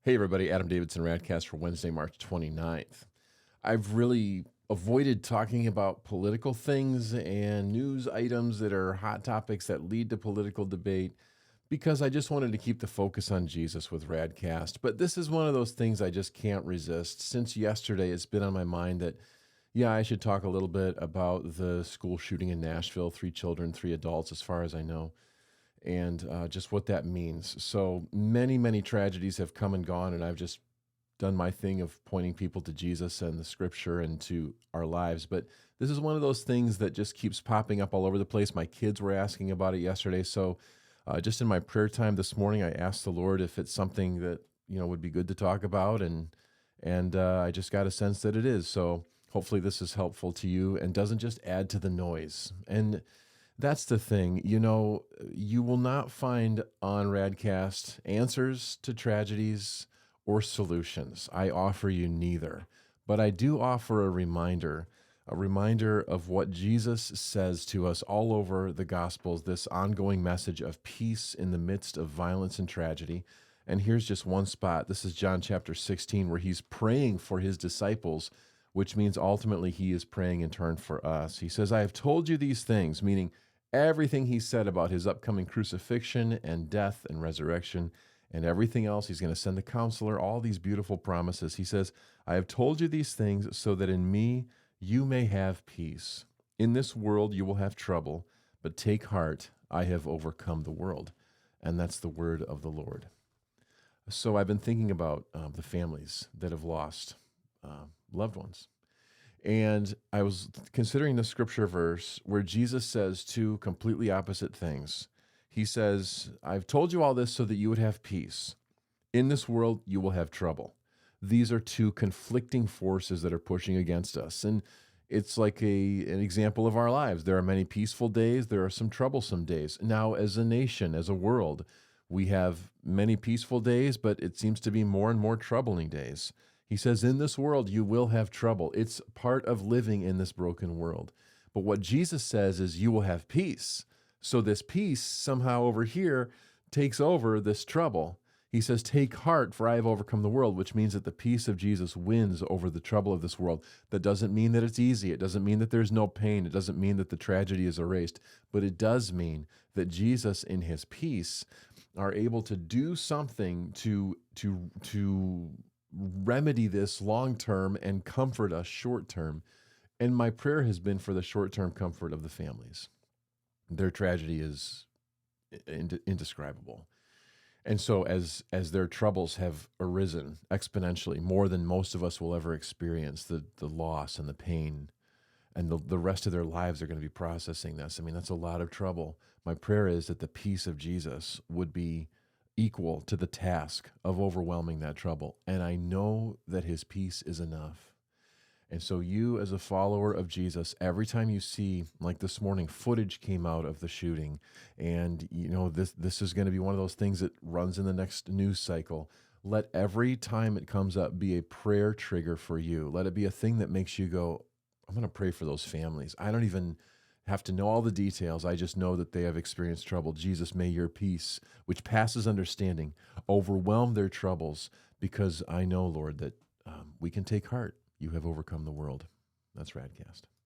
Hey everybody, Adam Davidson, RadCast for Wednesday, March 29th. I've really avoided talking about political things and news items that are hot topics that lead to political debate because I just wanted to keep the focus on Jesus with RadCast. But this is one of those things I just can't resist. Since yesterday, it's been on my mind that, I should talk a little bit about the school shooting in Nashville, 3 children, 3 adults, as far as I know, and just what that means. So many tragedies have come and gone, and I've just done my thing of pointing people to Jesus and the scripture and to our lives. But this is one of those things that just keeps popping up all over the place. My kids were asking about it yesterday. So just in my prayer time this morning, I asked the Lord if it's something that, would be good to talk about. And I just got a sense that it is. So hopefully this is helpful to you and doesn't just add to the noise. And that's the thing. You will not find on RadCast answers to tragedies or solutions. I offer you neither. But I do offer a reminder of what Jesus says to us all over the Gospels, this ongoing message of peace in the midst of violence and tragedy. And here's just one spot. This is John chapter 16, where he's praying for his disciples, which means ultimately he is praying in turn for us. He says, I have told you these things, meaning everything he said about his upcoming crucifixion and death and resurrection and everything else. He's going to send the counselor, all these beautiful promises. He says, I have told you these things so that in me you may have peace. In this world you will have trouble, but take heart, I have overcome the world. And that's the word of the Lord. So I've been thinking about the families that have lost loved ones. And I was considering the scripture verse where Jesus says 2 completely opposite things. He says, I've told you all this so that you would have peace. In this world, you will have trouble. These are 2 conflicting forces that are pushing against us. And it's like an example of our lives. There are many peaceful days. There are some troublesome days. Now, as a nation, as a world, we have many peaceful days, but it seems to be more and more troubling days. He says, in this world, you will have trouble. It's part of living in this broken world. But what Jesus says is you will have peace. So this peace somehow over here takes over this trouble. He says, take heart, for I have overcome the world, which means that the peace of Jesus wins over the trouble of this world. That doesn't mean that it's easy. It doesn't mean that there's no pain. It doesn't mean that the tragedy is erased. But it does mean that Jesus, in his peace, are able to do something to remedy this long term and comfort us short term. And my prayer has been for the short term comfort of the families. Their tragedy is indescribable. And so as their troubles have arisen exponentially, more than most of us will ever experience, the loss and the pain, and the rest of their lives are going to be processing this. I mean, that's a lot of trouble. My prayer is that the peace of Jesus would be equal to the task of overwhelming that trouble. And I know that his peace is enough. And so you, as a follower of Jesus, every time you see, like this morning, footage came out of the shooting, and this is going to be one of those things that runs in the next news cycle. Let every time it comes up be a prayer trigger for you. Let it be a thing that makes you go, I'm going to pray for those families. I don't even have to know all the details. I just know that they have experienced trouble. Jesus, may your peace, which passes understanding, overwhelm their troubles, because I know, Lord, that we can take heart. You have overcome the world. That's RadCast.